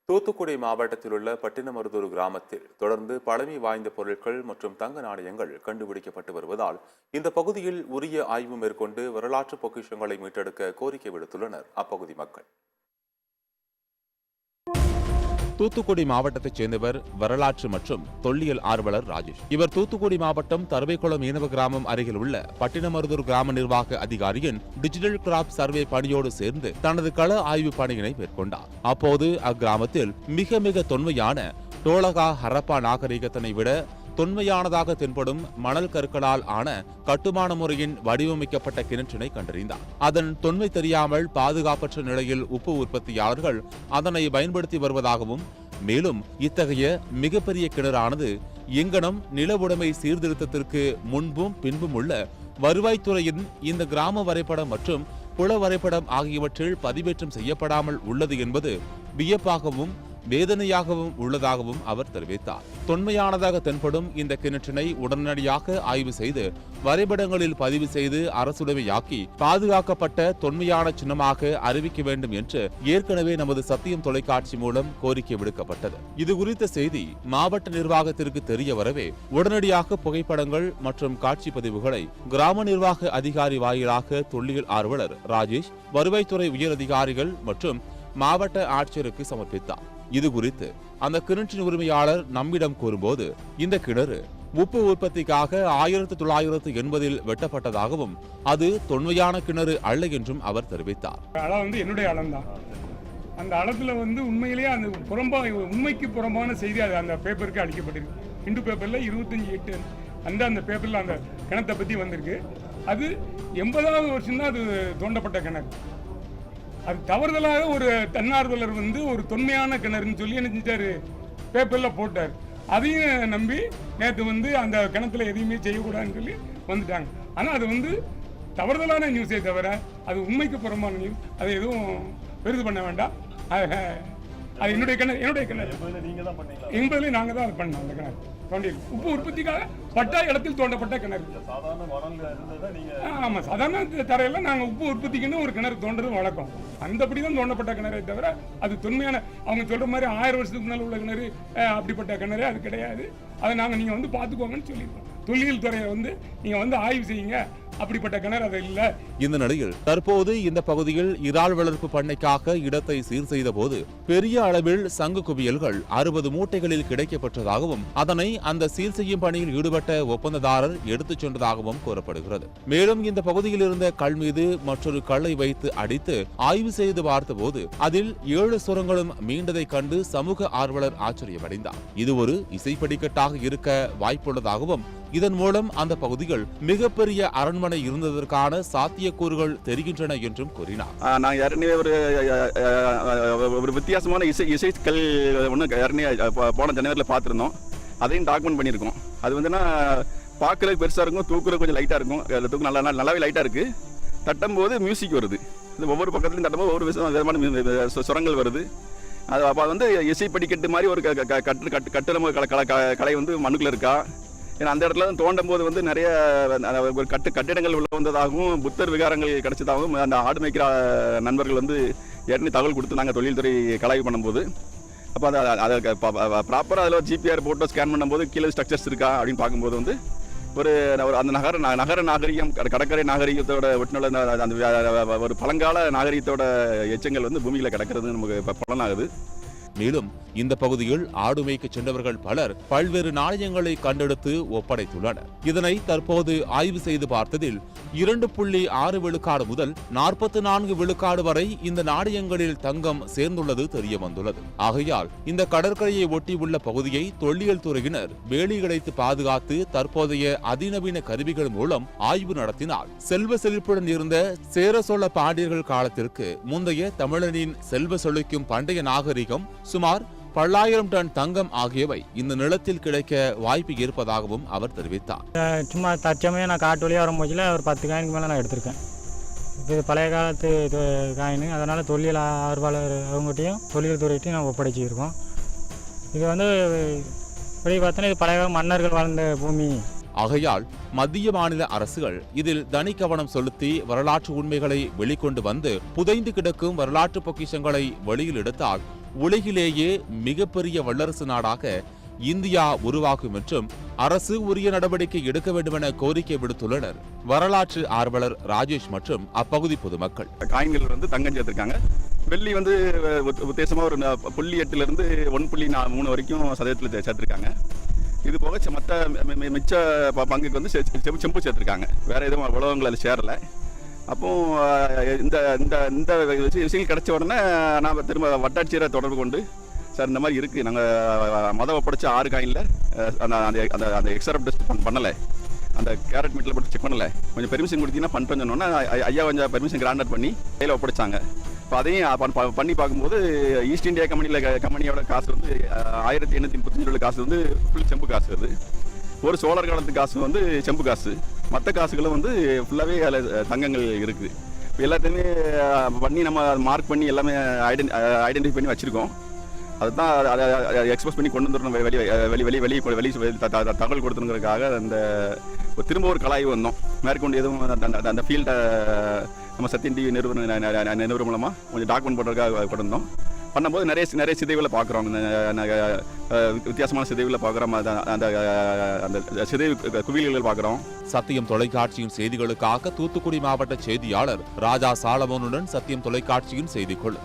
தூத்துக்குடி மாவட்டத்தில் உள்ள பட்டினமருதூர் கிராமத்தில் தொடர்ந்து பழமை வாய்ந்த பொருட்கள் மற்றும் தங்க நாணயங்கள் கண்டுபிடிக்கப்பட்டு வருவதால் இந்த பகுதியில் உரிய ஆய்வு மேற்கொண்டு வரலாற்று பொக்கிஷங்களை மீட்டெடுக்க கோரிக்கை விடுத்துள்ளனர் அப்பகுதி மக்கள். தூத்துக்குடி மாவட்டத்தைச் சேர்ந்தவர் வரலாற்று மற்றும் தொல்லியல் ஆர்வலர் ராஜேஷ். இவர் தூத்துக்குடி மாவட்டம் தருவைக்குளம் மீனவ கிராமம் அருகில் உள்ள பட்டினமருதூர் கிராம நிர்வாக அதிகாரியின் டிஜிட்டல் கிராப் சர்வே பணியோடு சேர்ந்து தனது கள ஆய்வு பணியினை மேற்கொண்டார். அப்போது அக்கிராமத்தில் மிக மிக தொன்மையான டோலகா ஹரப்பா நாகரிகத்தினை விட தொன்மையானதாக தென்படும் மணல் கற்களால் ஆன கட்டுமான முறையின் வடிவமைக்கப்பட்ட கிணற்றினை கண்டறிந்தார். அதன் தொன்மை தெரியாமல் பாதுகாப்பற்ற நிலையில் உப்பு உற்பத்தியாளர்கள் அதனை பயன்படுத்தி வருவதாகவும், மேலும் இத்தகைய மிகப்பெரிய கிணறானது எங்கனம் நில உடைமை சீர்திருத்தத்திற்கு முன்பும் பின்பும் உள்ள வருவாய்த்துறையின் இந்த கிராம வரைபடம் மற்றும் புல வரைபடம் ஆகியவற்றில் பதிவேற்றம் செய்யப்படாமல் உள்ளது என்பது வியப்பாகவும் வேதனையாகவும் உள்ளதாகவும் அவர் தெரிவித்தார். தொன்மையானதாக தென்படும் இந்த கிணற்றினை உடனடியாக ஆய்வு செய்து வரைபடங்களில் பதிவு செய்து அரசுடைமையாக்கி பாதுகாக்கப்பட்ட தொன்மையான சின்னமாக அறிவிக்க வேண்டும் என்று ஏற்கனவே நமது சத்தியம் தொலைக்காட்சி மூலம் கோரிக்கை விடுக்கப்பட்டது. இது குறித்த செய்தி மாவட்ட நிர்வாகத்திற்கு தெரிய வரவே உடனடியாக புகைப்படங்கள் மற்றும் காட்சி பதிவுகளை கிராம நிர்வாக அதிகாரி வாயிலாக தொல்லியல் ஆர்வலர் ராஜேஷ், வருவாய்த்துறை உயர் அதிகாரிகள் மற்றும் மாவட்ட ஆட்சியருக்கு சமர்ப்பித்தார். இது குறித்து அந்த கிணற்றின் உரிமையாளர் நம்மிடம் கூறும்போது, இந்த கிணறு உப்பு உற்பத்திக்காக 1980 வெட்டப்பட்டதாகவும் அது தொன்மையான கிணறு அல்ல என்றும் அவர் தெரிவித்தார். என்னுடைய அளம் தான். அந்த அளத்துல உண்மையிலேயே அந்த உண்மைக்கு புறம்பான செய்தி அது அந்த பேப்பருக்கு அளிக்கப்பட்டிருக்கு. இந்து பேப்பர்ல 25/8 அந்த பேப்பர்ல அந்த கிணத்தை பத்தி வந்திருக்கு. அது 80வது வருஷம் தான் அது தோண்டப்பட்ட கிணறு. அது தவறுதலாக ஒரு தன்னார்வலர் ஒரு தொன்மையான கிணறுன்னு சொல்லி என்ன செஞ்சாரு, பேப்பர்ல போட்டார். அதையும் நம்பி நேற்று அந்த கிணத்துல எதையுமே செய்யக்கூடாதுன்னு சொல்லி வந்துட்டாங்க. ஆனால் அது தவறுதலான நியூஸே தவிர அது உண்மைக்கு புறம்பான நியூஸ். அதை எதுவும் பெரிது பண்ண வேண்டாம். அது என்னுடைய கிணறு என்பதில் நாங்கள் தான் அது பண்ணோம். அந்த கிணறு உப்பு உற்பத்திக்காக பட்டா இடத்தில் தோண்டப்பட்ட கிணறு. ஆமா, சாதாரண தரையில நாங்க உப்பு உற்பத்திக்குன்னு ஒரு கிணறு தோன்றது வழக்கம். அந்தபடிதான் தோண்டப்பட்ட கிணறை தவிர அது தொன்மையான அவங்க சொல்ற மாதிரி 1000 வருஷத்துக்கு முன்னால உள்ள கிணறு அப்படிப்பட்ட கிணறு அது கிடையாது. அதை நீங்க பாத்துக்கோங்கன்னு சொல்லியிருக்கோம். தொல்லியல் துறையை நீங்க ஆய்வு செய்யுங்க, அப்படிப்பட்ட கிணறு அது இல்ல. இந்த நிலையில் தற்போது இந்த பகுதியில் இறால் வளர்ப்பு பண்ணைக்காக இடத்தை சீர் செய்த போது பெரிய அளவில் சங்கு குவியல்கள் 60 மூட்டைகளில் கிடைக்கப்பட்டதாகவும் அதனை அந்த சீர் செய்யும் பணியில் ஈடுபட்ட ஒப்பந்ததாரர் எடுத்துச் சென்றதாகவும் கூறப்படுகிறது. மேலும் இந்த பகுதியில் இருந்த கல் மீது மற்றொரு கல்லை வைத்து அடித்து ஆய்வு செய்து பார்த்தபோது அதில் 7 சுரங்களும் மீண்டதை கண்டு சமூக ஆர்வலர் ஆச்சரியமடைந்தார். இது ஒரு இசைப்படிக்கட்டாக இருக்க வாய்ப்புள்ளதாகவும் இதன் மூலம் அந்த பகுதிகள் மிகப்பெரிய அரண்மனை இருந்ததற்கான சாத்தியக்கூறுகள் தெரிகின்றன என்றும் கூறினார். நான் ஏற்கனவே ஒரு வித்தியாசமான இசைக்கல் போன ஜனவரியில் பார்த்துருந்தோம். அதையும் டாக்குமெண்ட் பண்ணியிருக்கோம். அது பார்க்கறதுக்கு பெருசாக இருக்கும், தூக்குறது கொஞ்சம் லைட்டாக இருக்கும். தூக்கு நல்லாவே லைட்டாக இருக்கு. தட்டும்போது மியூசிக் வருது. இது ஒவ்வொரு பக்கத்துலையும் தட்டும்போது ஒவ்வொரு விதமான சுரங்கள் வருது. அது அப்போ இசை படிக்கட்டு மாதிரி ஒரு கட்டுரை கலை மண்ணுக்குள்ள இருக்கா. ஏன்னா அந்த இடத்துல தோண்டும் போது நிறைய ஒரு கட்டிடங்கள் உள்ள வந்ததாகவும் புத்தர் விகாரங்கள் கிடைச்சதாகவும் அந்த ஆடு மேய்க்கிற நண்பர்கள் ஏற்கனவே தகவல் கொடுத்து நாங்கள் தொழில்துறை கலாய்வு பண்ணும்போது அப்போ அதை ப்ராப்பராக அதில் ஜிபிஆர் போட்டோ ஸ்கேன் பண்ணும்போது கீழே ஸ்ட்ரக்சர்ஸ் இருக்கா அப்படின்னு பார்க்கும்போது ஒரு அந்த நகர நாகரிகம், கடற்கரை நாகரிகத்தோட ஒட்டினுள்ள அந்த ஒரு பழங்கால நாகரிகத்தோட எச்சங்கள் பூமியில் கிடக்கிறது நமக்கு பலனாகுது. மேலும் இந்த பகுதியில் ஆடு மேய்க்க சென்றவர்கள் பலர் பல்வேறு நாணயங்களை கண்டெடுத்து ஒப்படைத்துள்ளனர். இதனை தற்போது ஆய்வு செய்து பார்த்ததில் 2.6 விழுக்காடு முதல் 44 விழுக்காடு வரை இந்த நாணயங்களில் தங்கம் சேர்ந்துள்ளது தெரிய வந்துள்ளது. ஆகையால் இந்த கடற்கரையை ஒட்டி உள்ள பகுதியை தொல்லியல் துறையினர் வேலி கிடைத்து பாதுகாத்து தற்போதைய அதிநவீன கருவிகள் மூலம் ஆய்வு நடத்தினால் செல்வ செழிப்புடன் இருந்த சேர சோழ பாண்டியர்கள் காலத்திற்கு முந்தைய தமிழனின் செல்வ செழிக்கும் பண்டைய நாகரிகம் சுமார் 10,000 டன் தங்கம் ஆகியவை இந்த நிலத்தில் கிடைக்க வாய்ப்பு இருப்பதாகவும் அவர் தெரிவித்தார். சும்மா தற்சமயம் நான் காட்டு வழியாக வரும்போது ஒரு 10 காயினுக்கு மேலே நான் எடுத்திருக்கேன். இது பழைய காலத்து காயின். அதனால் தொல்லியல் ஆர்வலர் அவங்ககிட்டையும் தொல்லியல் துறையிட்டையும் நான் ஒப்படைச்சிருக்கோம். இது இப்படி பார்த்தோன்னா இது பழைய மன்னர்கள் வாழ்ந்த பூமி. ஆகையால் மத்திய மாநில அரசுகள் இதில் தனி கவனம் செலுத்தி வரலாற்று உண்மைகளை வெளிக்கொண்டு வந்து புதைந்து கிடக்கும் வரலாற்று பொக்கிஷங்களை வெளியில் எடுத்தால் உலகிலேயே மிகப்பெரிய வல்லரசு நாடாக இந்தியா உருவாகும் என்றும் அரசு உரிய நடவடிக்கை எடுக்க வேண்டும் என கோரிக்கை விடுத்துள்ளனர் வரலாற்று ஆர்வலர் ராஜேஷ் மற்றும் அப்பகுதி பொதுமக்கள். காயின்கள் வந்து தங்கம் சேர்த்திருக்காங்க. வெள்ளி வந்து உத்தேசமா ஒரு 0.8 to 1.3 வரைக்கும் சதவீதத்தில் சேர்த்திருக்காங்க. இது போக மற்ற மிச்ச பங்குக்கு வந்து செம்பு சேர்த்திருக்காங்க. வேற எதுவும் உலகங்கள் அதில் சேரலை. அப்போ இந்த இந்த இந்த விஷயங்கள் கிடைச்ச உடனே நான் திரும்ப வட்டாட்சியரை தொடர்பு கொண்டு, சார் இந்த மாதிரி இருக்குது, நாங்கள் மொதல் ஒப்படைச்ச 6 காயினில் அந்த அந்த அந்த எக்ஸ்ரே டெஸ்ட் பண்ணலை, அந்த கேரட் மீட்டில் போட்டு செக் பண்ணலை, கொஞ்சம் பெர்மிஷன் கொடுத்தீங்கன்னா பண்ணுறேன்னு சொன்னோன்னா ஐயா கொஞ்சம் பெர்மிஷன் கிராண்டட் பண்ணி கையில் ஒப்படைச்சாங்க. இப்போ அதையும் பண்ணி பார்க்கும்போது ஈஸ்ட் இந்தியா கம்பெனியோட காசு வந்து 1835 காசு வந்து ஃபுல் செம்பு காசு. அது ஒரு சோழர் காலத்து காசு வந்து செம்பு காசு. மற்ற காசுகளும் வந்து ஃபுல்லாகவே அதில் தங்கங்கள் இருக்குது. இப்போ எல்லாத்தையுமே பண்ணி நம்ம மார்க் பண்ணி எல்லாமே ஐடென்டிஃபை பண்ணி வச்சுருக்கோம். அதுதான் அதை எக்ஸ்போஸ் பண்ணி கொண்டு வந்துடணும், வெளியே தகவல் கொடுத்துருங்கிறதுக்காக அந்த திரும்ப ஒரு கலாய்வு வந்தோம். மேற்கொண்டு எதுவும் அந்த ஃபீல்டை நம்ம சத்தியம் டிவி நிறுவனம் மூலமாக கொஞ்சம் டாக்குமெண்ட் பண்ணுறதுக்காக கொண்டு வந்தோம். பண்ணும்போது நிறைய சிதைவுகளை பார்க்குறோம். வித்தியாசமான சிதைவுகளை பார்க்குறோம். அந்த அந்த சிதைவு குவியல்கள் பார்க்குறோம். சத்தியம் தொலைக்காட்சியின் செய்திகளுக்காக தூத்துக்குடி மாவட்ட செய்தியாளர் ராஜா சாலமோனுடன் சத்தியம் தொலைக்காட்சியின் செய்திக்குழு.